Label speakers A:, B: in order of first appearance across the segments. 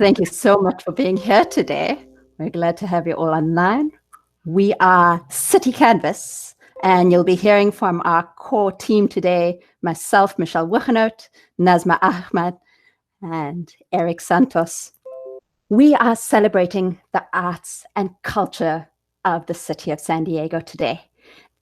A: Thank you so much for being here today. We're glad to have you all online. We are CityCanvas, and you'll be hearing from our core team today, myself, Michelle Wuchenhout, Nazma Ahmad, and Eric Santos. We are celebrating the arts and culture of the city of San Diego today.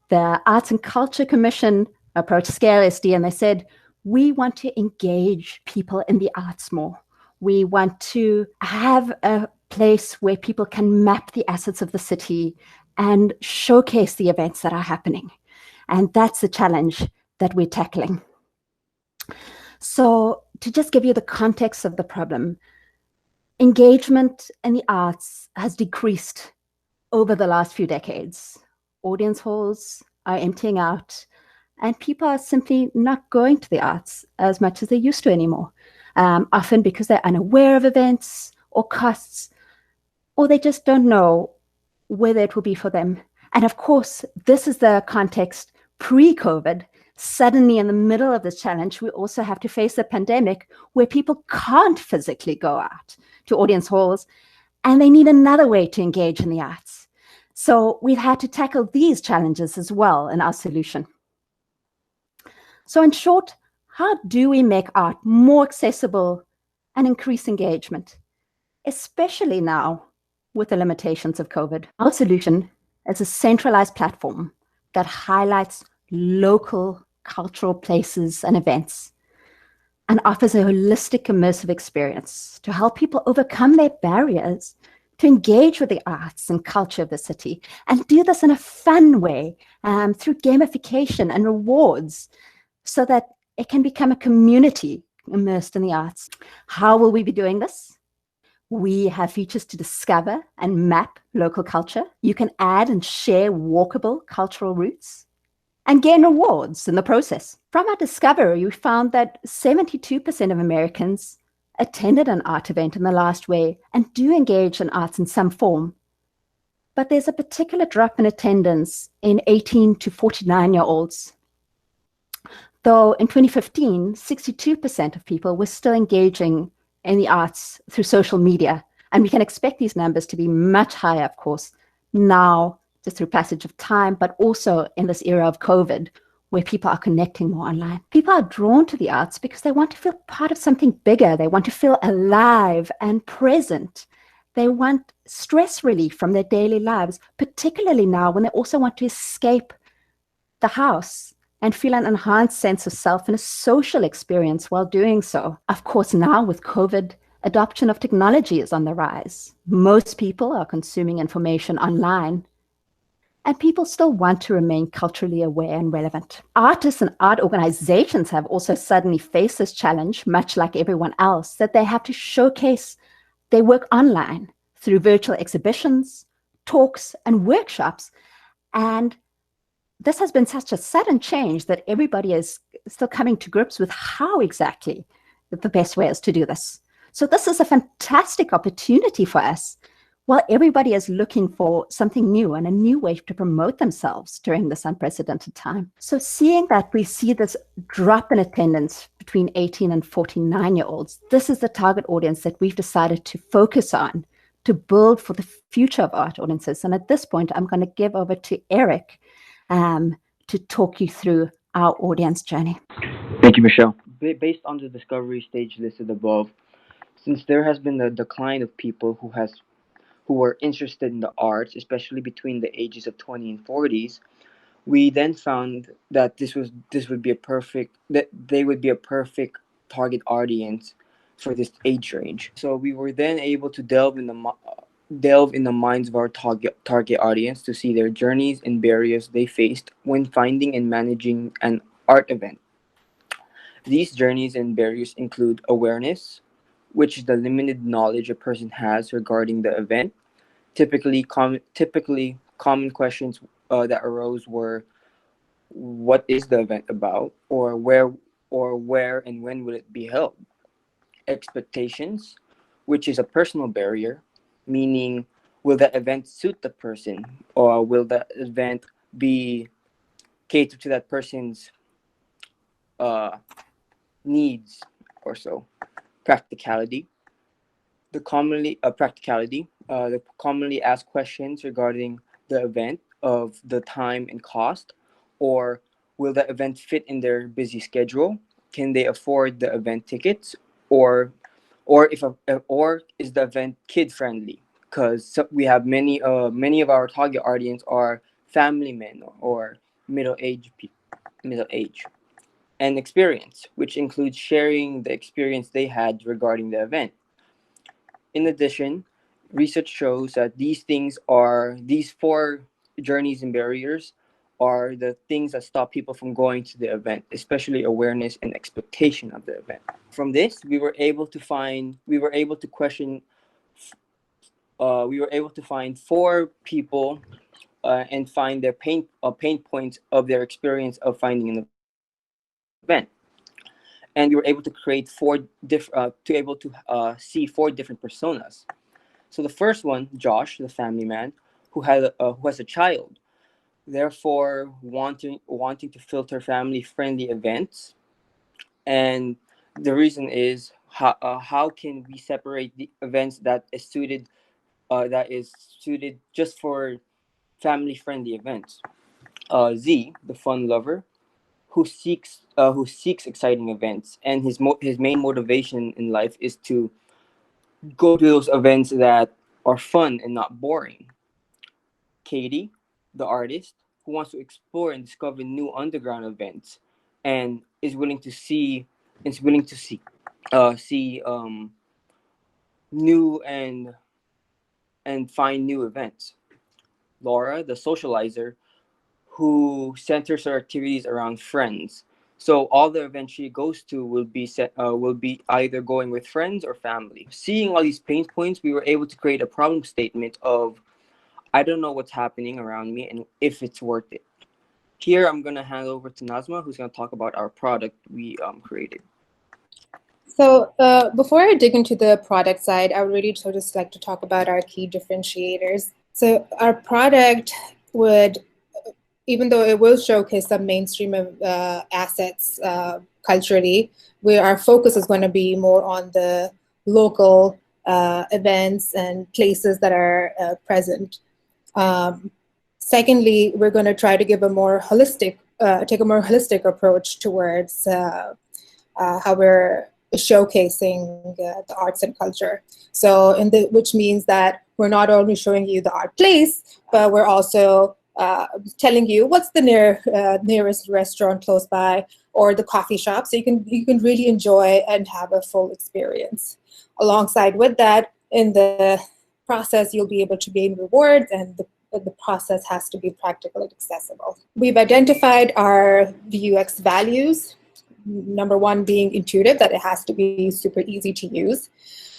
A: The Arts and Culture Commission approached Scale SD and they said, we want to engage people in the arts more. We want to have a place where people can map the assets of the city and showcase the events that are happening. And that's the challenge that we're tackling. So to just give you the context of the problem, engagement in the arts has decreased over the last few decades. Audience halls are emptying out, and people are simply not going to the arts as much as they used to anymore, often because they're unaware of events or costs, or they just don't know whether it will be for them. And of course, this is the context pre-COVID. Suddenly, in the middle of this challenge, we also have to face a pandemic where people can't physically go out to audience halls, and they need another way to engage in the arts. So we've had to tackle these challenges as well in our solution. So in short, how do we make art more accessible and increase engagement, especially now with the limitations of COVID? Our solution is a centralized platform that highlights local cultural places and events and offers a holistic, immersive experience to help people overcome their barriers to engage with the arts and culture of the city, and do this in a fun way through gamification and rewards so that it can become a community immersed in the arts. How will we be doing this? We have features to discover and map local culture. You can add and share walkable cultural routes and gain rewards in the process. From our discovery, we found that 72% of Americans attended an art event in the last way and do engage in arts in some form. But there's a particular drop in attendance in 18 to 49-year-olds. Though in 2015, 62% of people were still engaging in the arts through social media. And we can expect these numbers to be much higher, of course, now just through passage of time, but also in this era of COVID, where people are connecting more online. People are drawn to the arts because they want to feel part of something bigger. They want to feel alive and present. They want stress relief from their daily lives, particularly now when they also want to escape the house and feel an enhanced sense of self and a social experience while doing so. Of course, now with COVID, adoption of technology is on the rise. Most people are consuming information online, and people still want to remain culturally aware and relevant. Artists and art organizations have also suddenly faced this challenge, much like everyone else, that they have to showcase their work online through virtual exhibitions, talks, and workshops. And this has been such a sudden change that everybody is still coming to grips with how exactly the best way is to do this. So this is a fantastic opportunity for us while everybody is looking for something new and a new way to promote themselves during this unprecedented time. So seeing that we see this drop in attendance between 18 and 49-year-olds, this is the target audience that we've decided to focus on to build for the future of art audiences. And at this point, I'm going to give over to Eric to talk you through our audience journey.
B: Thank you, Michelle. Based on the discovery stage listed above, since there has been a decline of people who are interested in the arts, especially between the ages of 20 and 40s, we then found that this would be a perfect that they would be a perfect target audience for this age range. So we were then able to delve in the minds of our target audience to see their journeys and barriers they faced when finding and managing an art event. These journeys and barriers include awareness, which is the limited knowledge a person has regarding the event. Typically, common questions that arose were, "What is the event about?" or where and when will it be held? Expectations, which is a personal barrier, meaning, will that event suit the person, or will that event be catered to that person's uh, needs or so? Practicality, The commonly practicality, the commonly asked questions regarding the event of the time and cost, or will the event fit in their busy schedule? Can they afford the event tickets, or or is the event kid friendly? Because we have many of our target audience are family men or middle age, and experience, which includes sharing the experience they had regarding the event. In addition, research shows that these four journeys and barriers are the things that stop people from going to the event, especially awareness and expectation of the event. From this, we were able to find four people and find their pain points of their experience of finding an event, and we were able to create see four different personas. So the first one, Josh, the family man, who has a child, therefore wanting to filter family friendly events, and the reason is how can we separate the events that is suited just for family friendly events. Z, the fun lover, who seeks exciting events, and his main motivation in life is to go to those events that are fun and not boring. Katie, the artist, who wants to explore and discover new underground events, and is willing to see new and find new events. Laura, the socializer, who centers her activities around friends. So all the events she goes to will be either going with friends or family. Seeing all these pain points, we were able to create a problem statement of I don't know what's happening around me and if it's worth it. Here, I'm gonna hand over to Nazma, who's gonna talk about our product we created.
C: So before I dig into the product side, I would really just like to talk about our key differentiators. So our product would, even though it will showcase some mainstream assets culturally, where our focus is going to be more on the local events and places that are present. Secondly, we're going to try to give take a more holistic approach towards how we're showcasing the arts and culture. So, which means that we're not only showing you the art place, but we're also telling you what's the nearest restaurant close by or the coffee shop, so you can really enjoy and have a full experience. Alongside with that, in the process, you'll be able to gain rewards, and the process has to be practical and accessible. We've identified our UX values. Number one being intuitive, that it has to be super easy to use.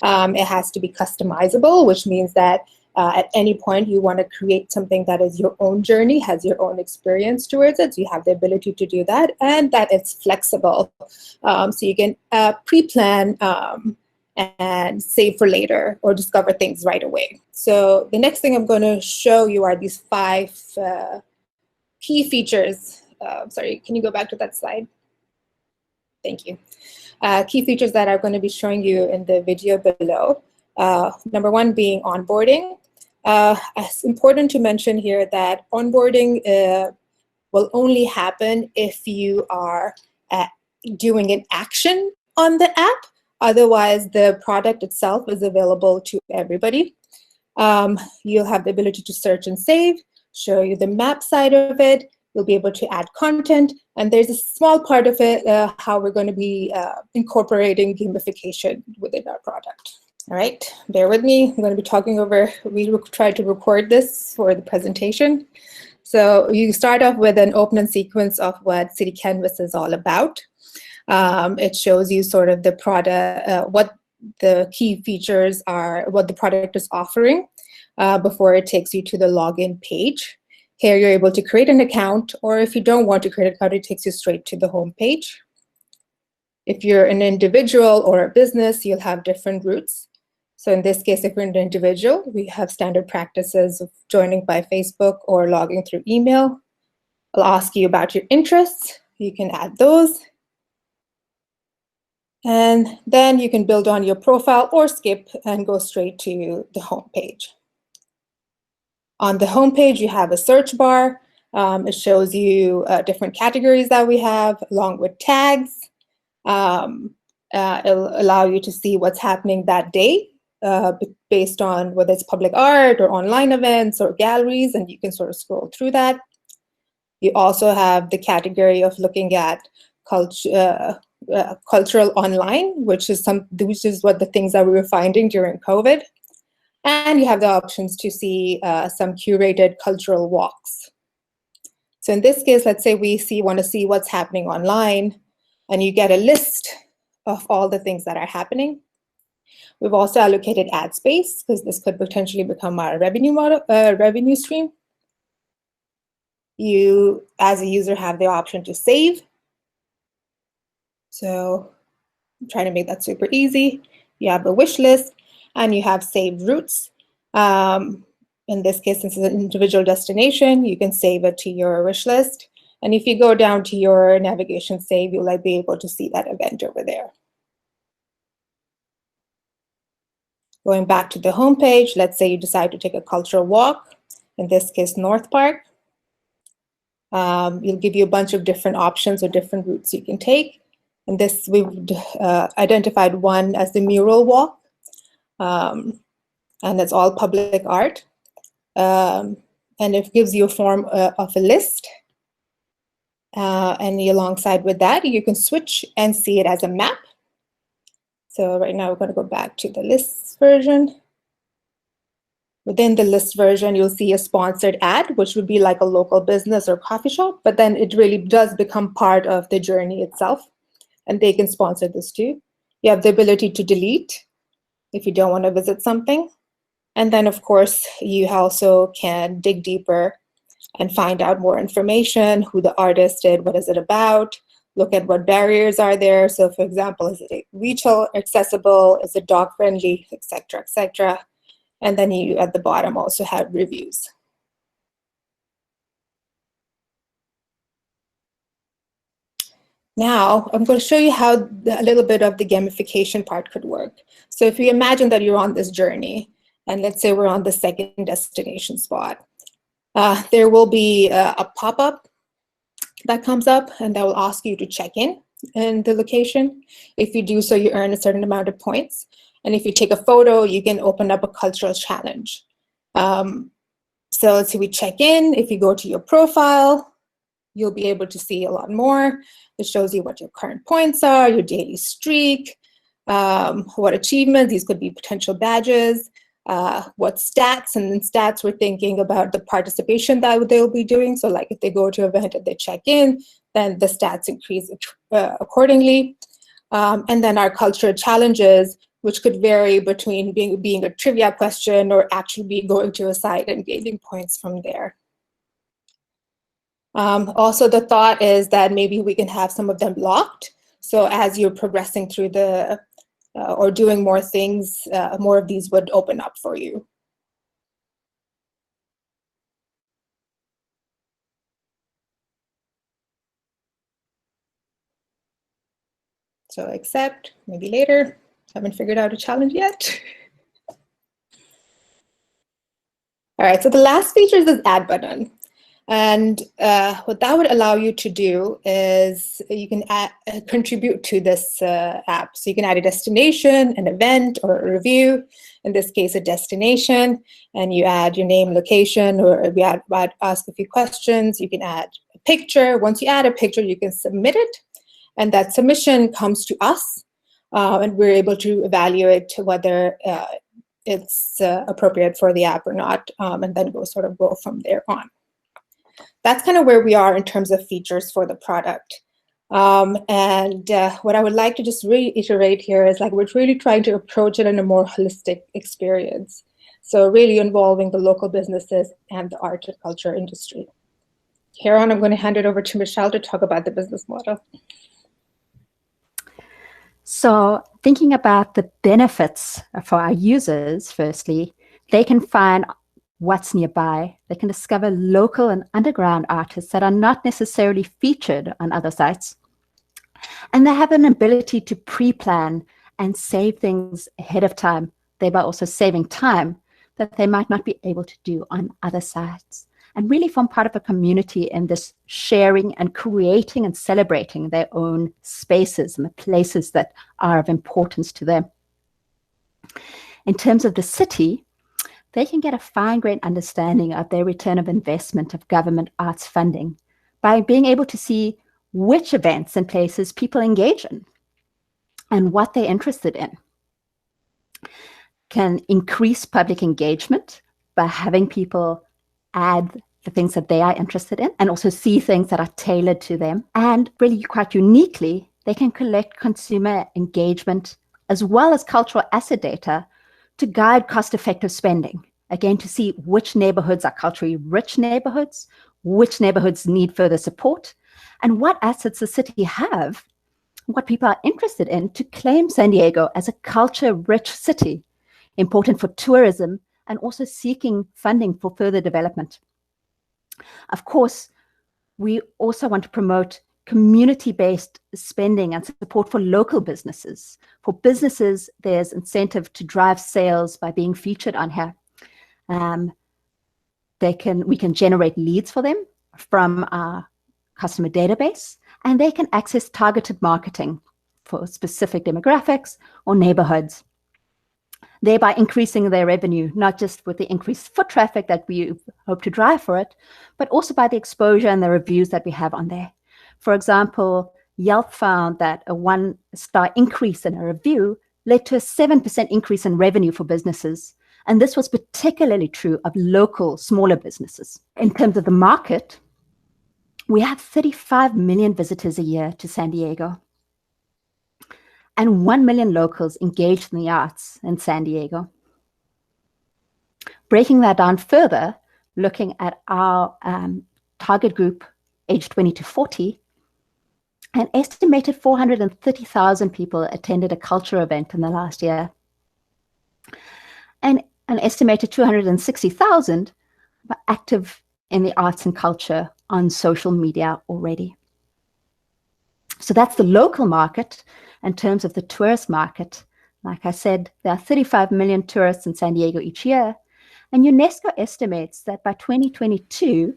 C: It has to be customizable, which means that at any point you want to create something that is your own journey, has your own experience towards it. So you have the ability to do that, and that it's flexible. So you can pre-plan and save for later or discover things right away. So the next thing I'm going to show you are these 5 key features. Sorry, can you go back to that slide? Thank you. Key features that I'm going to be showing you in the video below. Number one being onboarding. It's important to mention here that onboarding will only happen if you are doing an action on the app. Otherwise, the product itself is available to everybody. You'll have the ability to search and save, show you the map side of it. You'll be able to add content, and there's a small part of it how we're going to be incorporating gamification within our product. All right, bear with me. I'm going to be talking over. We tried to record this for the presentation. So you start off with an opening sequence of what CityCanvas is all about. It shows you sort of the product, what the key features are, what the product is offering before it takes you to the login page. Here you're able to create an account, or if you don't want to create an account, it takes you straight to the home page. If you're an individual or a business, you'll have different routes. So in this case, if you're an individual, we have standard practices of joining by Facebook or logging through email. I'll ask you about your interests. You can add those. And then you can build on your profile or skip and go straight to the home page. On the home page, you have a search bar. It shows you different categories that we have, along with tags. It'll allow you to see what's happening that day based on whether it's public art or online events or galleries, and you can sort of scroll through that. You also have the category of looking at cultural online, which is what the things that we were finding during COVID. And you have the options to see some curated cultural walks. So in this case, let's say we want to see what's happening online, and you get a list of all the things that are happening. We've also allocated ad space because this could potentially become our revenue stream. You, as a user, have the option to save. So I'm trying to make that super easy. You have a wish list, and you have saved routes. In this case, since it's an individual destination, you can save it to your wish list. And if you go down to your navigation save, you'll be able to see that event over there. Going back to the home page, let's say you decide to take a cultural walk, in this case, North Park. It'll give you a bunch of different options or different routes you can take. And this, we've identified one as the mural walk. And it's all public art. And it gives you a form of a list. And alongside with that, you can switch and see it as a map. So right now, we're going to go back to the lists version. Within the list version, you'll see a sponsored ad, which would be like a local business or coffee shop, but then it really does become part of the journey itself, and they can sponsor this too. You have the ability to delete if you don't want to visit something. And then, of course, you also can dig deeper and find out more information, who the artist did, what is it about, look at what barriers are there. So for example, is it retail accessible, is it dog friendly, et cetera, et cetera. And then you, at the bottom, also have reviews. Now, I'm going to show you how a little bit of the gamification part could work. So if you imagine that you're on this journey, and let's say we're on the second destination spot, there will be a pop-up that comes up, and that will ask you to check in the location. If you do so, you earn a certain amount of points. And if you take a photo, you can open up a cultural challenge. So let's say we check in. If you go to your profile, you'll be able to see a lot more. It shows you what your current points are, your daily streak, what achievements, these could be potential badges, what stats, and in stats we're thinking about the participation that they'll be doing. So like if they go to an event and they check in, then the stats increase accordingly. And then our cultural challenges, which could vary between being a trivia question or actually going to a site and gaining points from there. Also, the thought is that maybe we can have some of them locked. So as you're progressing through the, or doing more things, more of these would open up for you. So accept, maybe later. Haven't figured out a challenge yet. All right, so the last feature is this add button. And what that would allow you to do is you can contribute to this app. So you can add a destination, an event, or a review. In this case, a destination. And you add your name, location, or we ask a few questions. You can add a picture. Once you add a picture, you can submit it. And that submission comes to us. And we're able to evaluate whether it's appropriate for the app or not. And then we'll sort of go from there on. That's kind of where we are in terms of features for the product. What I would like to just reiterate here is like we're really trying to approach it in a more holistic experience. So really involving the local businesses and the art and culture industry. Here on, I'm going to hand it over to Michelle to talk about the business model.
A: So thinking about the benefits for our users, firstly, they can find what's nearby. They can discover local and underground artists that are not necessarily featured on other sites. And they have an ability to pre-plan and save things ahead of time, thereby also saving time that they might not be able to do on other sites, and really form part of a community in this sharing and creating and celebrating their own spaces and the places that are of importance to them. In terms of the city, they can get a fine-grained understanding of their return of investment of government arts funding by being able to see which events and places people engage in and what they're interested in. Can increase public engagement by having people add the things that they are interested in and also see things that are tailored to them. And really quite uniquely, they can collect consumer engagement as well as cultural asset data to guide cost-effective spending. Again, to see which neighborhoods are culturally rich neighborhoods, which neighborhoods need further support, and what assets the city have, what people are interested in, to claim San Diego as a culture-rich city, important for tourism and also seeking funding for further development. Of course, we also want to promote community-based spending and support for local businesses. For businesses, there's incentive to drive sales by being featured on here. We can generate leads for them from our customer database, and they can access targeted marketing for specific demographics or neighborhoods, thereby increasing their revenue, not just with the increased foot traffic that we hope to drive for it, but also by the exposure and the reviews that we have on there. For example, Yelp found that a 1-star increase in a review led to a 7% increase in revenue for businesses. And this was particularly true of local, smaller businesses. In terms of the market, we have 35 million visitors a year to San Diego, and 1 million locals engaged in the arts in San Diego. Breaking that down further, looking at our target group, aged 20 to 40, an estimated 430,000 people attended a culture event in the last year. And an estimated 260,000 were active in the arts and culture on social media already. So that's the local market. In terms of the tourist market, like I said, there are 35 million tourists in San Diego each year, and UNESCO estimates that by 2022,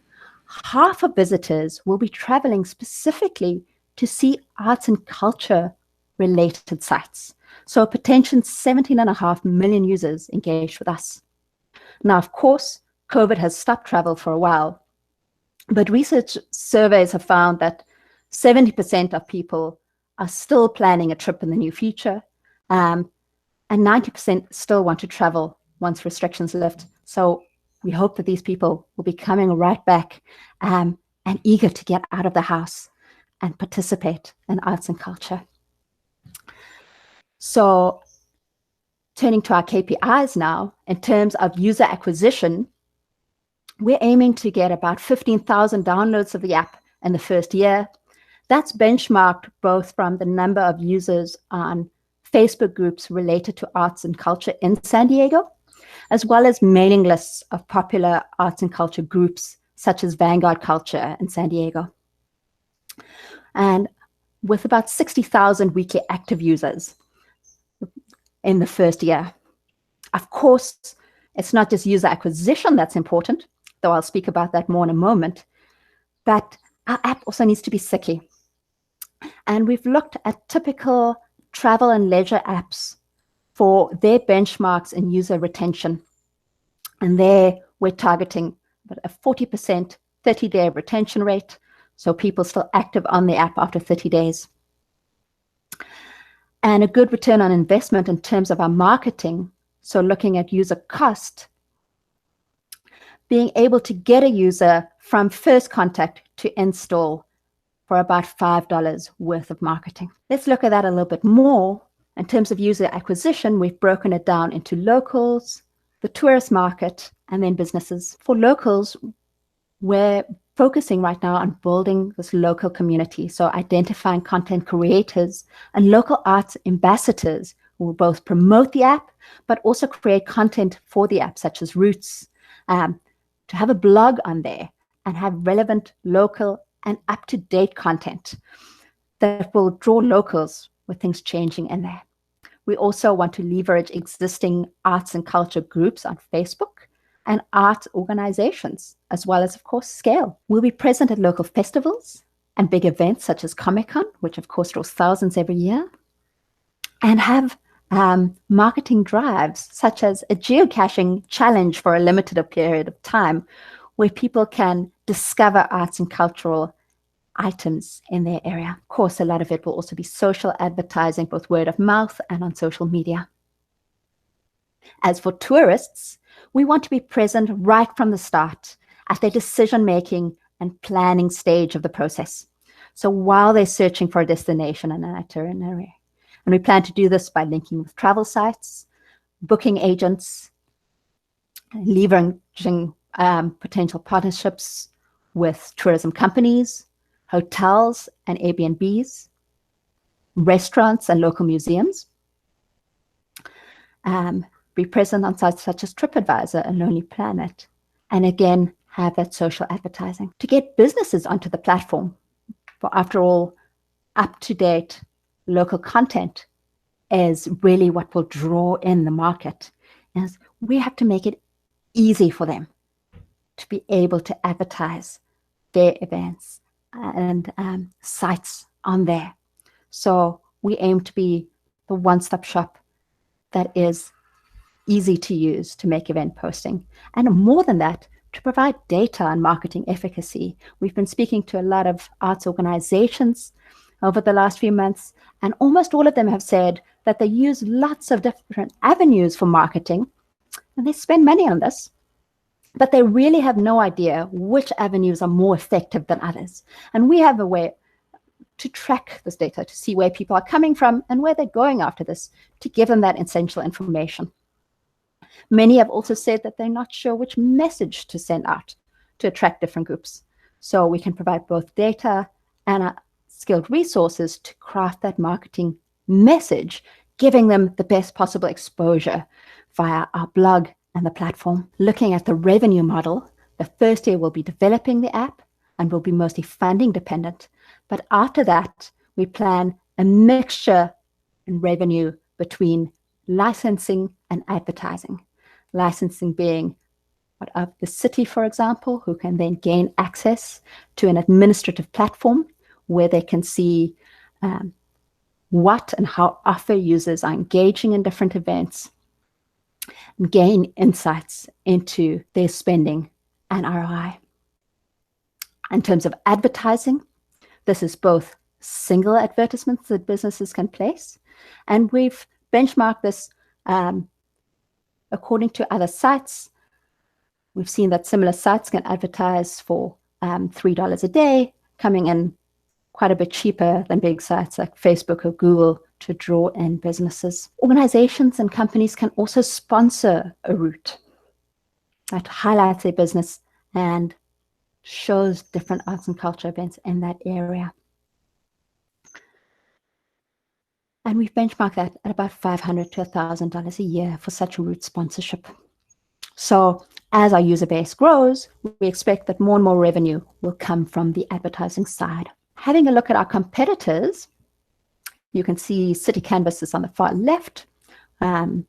A: half of visitors will be traveling specifically to see arts and culture related sites. So a potential 17.5 million users engaged with us. Now, of course, COVID has stopped travel for a while, but research surveys have found that 70% of people are still planning a trip in the near future, and 90% still want to travel once restrictions lift. So we hope that these people will be coming right back and eager to get out of the house and participate in arts and culture. So turning to our KPIs now, in terms of user acquisition, we're aiming to get about 15,000 downloads of the app in the first year. That's benchmarked both from the number of users on Facebook groups related to arts and culture in San Diego, as well as mailing lists of popular arts and culture groups, such as Vanguard Culture in San Diego. And with about 60,000 weekly active users in the first year. Of course, it's not just user acquisition that's important, though I'll speak about that more in a moment, but our app also needs to be sticky. And we've looked at typical travel and leisure apps for their benchmarks in user retention. And there we're targeting a 40% 30-day retention rate, so people still active on the app after 30 days. And a good return on investment in terms of our marketing, so looking at user cost, being able to get a user from first contact to install for about $5 worth of marketing. Let's look at that a little bit more. In terms of user acquisition, we've broken it down into locals, the tourist market, and then businesses. For locals, we're focusing right now on building this local community. So identifying content creators and local arts ambassadors who will both promote the app, but also create content for the app, such as Roots, to have a blog on there and have relevant local and up-to-date content that will draw locals with things changing in there. We also want to leverage existing arts and culture groups on Facebook and art organizations, as well as, of course, scale. We'll be present at local festivals and big events such as Comic-Con, which of course draws thousands every year, and have marketing drives such as a geocaching challenge for a limited period of time where people can discover arts and cultural items in their area. Of course, a lot of it will also be social advertising, both word of mouth and on social media. As for tourists, we want to be present right from the start at their decision-making and planning stage of the process. So while they're searching for a destination and an itinerary. And we plan to do this by linking with travel sites, booking agents, leveraging potential partnerships with tourism companies, hotels and Airbnbs, restaurants and local museums. Be present on sites such as TripAdvisor and Lonely Planet. And again, have that social advertising to get businesses onto the platform. For after all, up-to-date local content is really what will draw in the market. Is we have to make it easy for them to be able to advertise their events and sites on there. So we aim to be the one-stop shop that is easy to use to make event posting. And more than that, to provide data on marketing efficacy. We've been speaking to a lot of arts organizations over the last few months, and almost all of them have said that they use lots of different avenues for marketing, and they spend money on this, but they really have no idea which avenues are more effective than others. And we have a way to track this data, to see where people are coming from and where they're going after this, to give them that essential information. Many have also said that they're not sure which message to send out to attract different groups. So we can provide both data and skilled resources to craft that marketing message, giving them the best possible exposure via our blog and the platform. Looking at the revenue model, the first year we'll be developing the app and will be mostly funding dependent. But after that, we plan a mixture in revenue between licensing and advertising. Licensing being of the city, for example, who can then gain access to an administrative platform where they can see what and how often users are engaging in different events, and gain insights into their spending and ROI. In terms of advertising, this is both single advertisements that businesses can place, and we've benchmarked this according to other sites. We've seen that similar sites can advertise for $3 a day, coming in quite a bit cheaper than big sites like Facebook or Google to draw in businesses. Organizations and companies can also sponsor a route that highlights their business and shows different arts and culture events in that area. And we've benchmarked that at about $500 to $1,000 a year for such a route sponsorship. So as our user base grows, we expect that more and more revenue will come from the advertising side. Having a look at our competitors, you can see CityCanvas is on the far left, and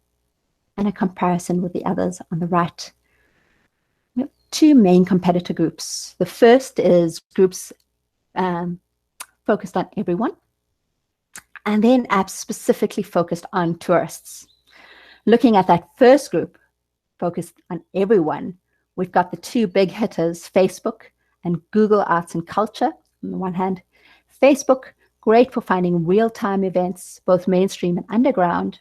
A: a comparison with the others on the right. We have two main competitor groups. The first is groups focused on everyone, and then apps specifically focused on tourists. Looking at that first group, focused on everyone, we've got the two big hitters, Facebook and Google Arts and Culture. On the one hand, Facebook, great for finding real-time events, both mainstream and underground,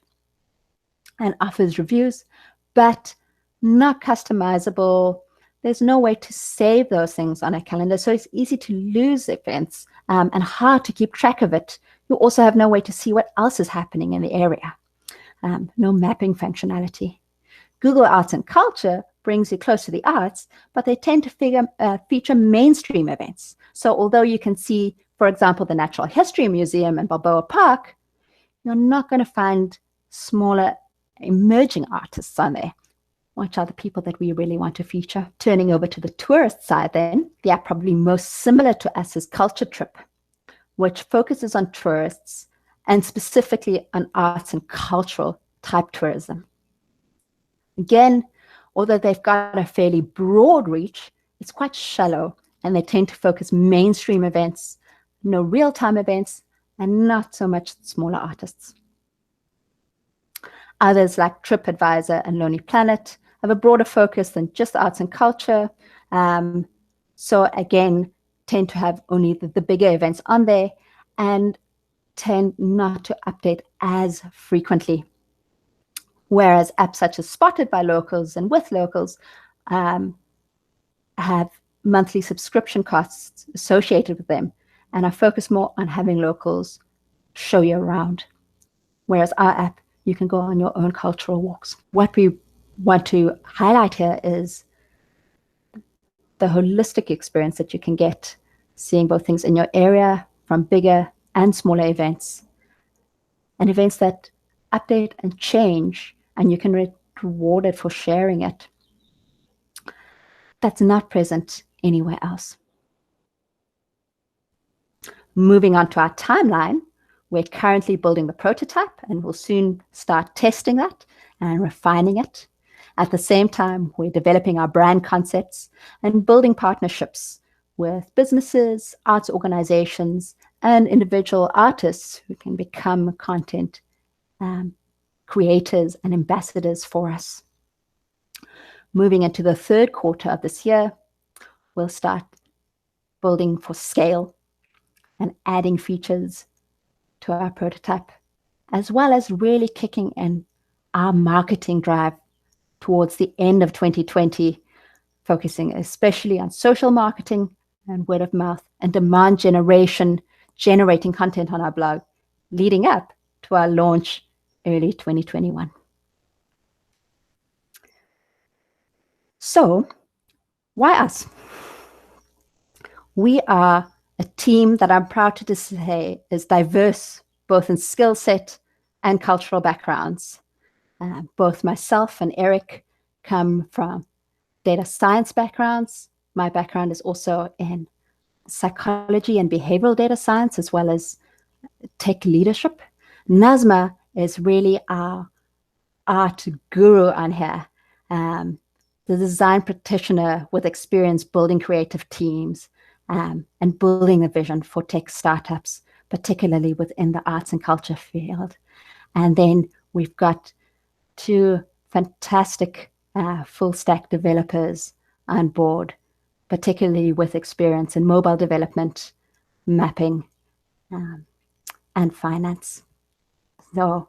A: and offers reviews, but not customizable. There's no way to save those things on a calendar, so it's easy to lose events and hard to keep track of it. You also have no way to see what else is happening in the area. No mapping functionality. Google Arts and Culture brings you close to the arts, but they tend to feature mainstream events. So although you can see, for example, the Natural History Museum in Balboa Park, you're not going to find smaller emerging artists on there, which are the people that we really want to feature. Turning over to the tourist side then, the app probably most similar to us is Culture Trip, which focuses on tourists and specifically on arts and cultural type tourism. Again, although they've got a fairly broad reach, it's quite shallow, and they tend to focus mainstream events, no real-time events, and not so much smaller artists. Others like TripAdvisor and Lonely Planet have a broader focus than just arts and culture. So again, tend to have only the bigger events on there and tend not to update as frequently. Whereas apps such as Spotted by Locals and With Locals have monthly subscription costs associated with them and are focused more on having locals show you around. Whereas our app, you can go on your own cultural walks. What we want to highlight here is the holistic experience that you can get, seeing both things in your area from bigger and smaller events, and events that update and change, and you can be rewarded for sharing it. That's not present anywhere else. Moving on to our timeline, we're currently building the prototype and we'll soon start testing that and refining it. At the same time, we're developing our brand concepts and building partnerships with businesses, arts organizations, and individual artists who can become content creators and ambassadors for us. Moving into the third quarter of this year, we'll start building for scale and adding features to our prototype, as well as really kicking in our marketing drive towards the end of 2020, focusing especially on social marketing and word of mouth and demand generation, generating content on our blog, leading up to our launch early 2021. So, why us? We are a team that I'm proud to say is diverse, both in skill set and cultural backgrounds. Both myself and Eric come from data science backgrounds. My background is also in psychology and behavioral data science, as well as tech leadership. Nazma is really our art guru on here, the design practitioner with experience building creative teams and building a vision for tech startups, particularly within the arts and culture field. And then we've got two fantastic full stack developers on board, particularly with experience in mobile development, mapping, and finance. So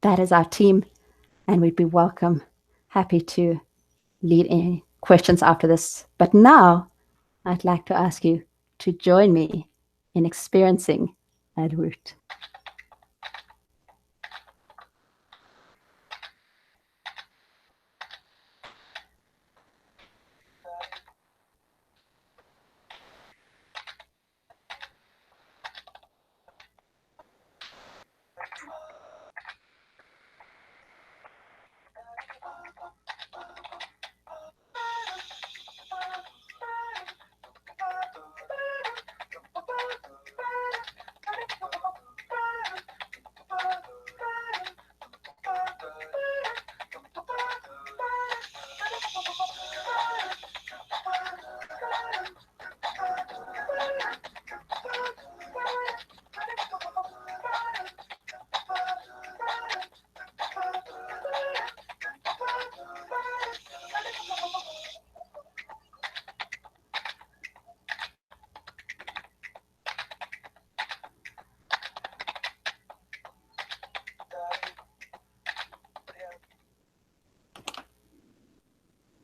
A: that is our team, and we'd be happy to lead any questions after this. But now I'd like to ask you to join me in experiencing that route.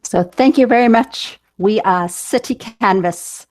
A: So thank you very much. We are CityCanvas.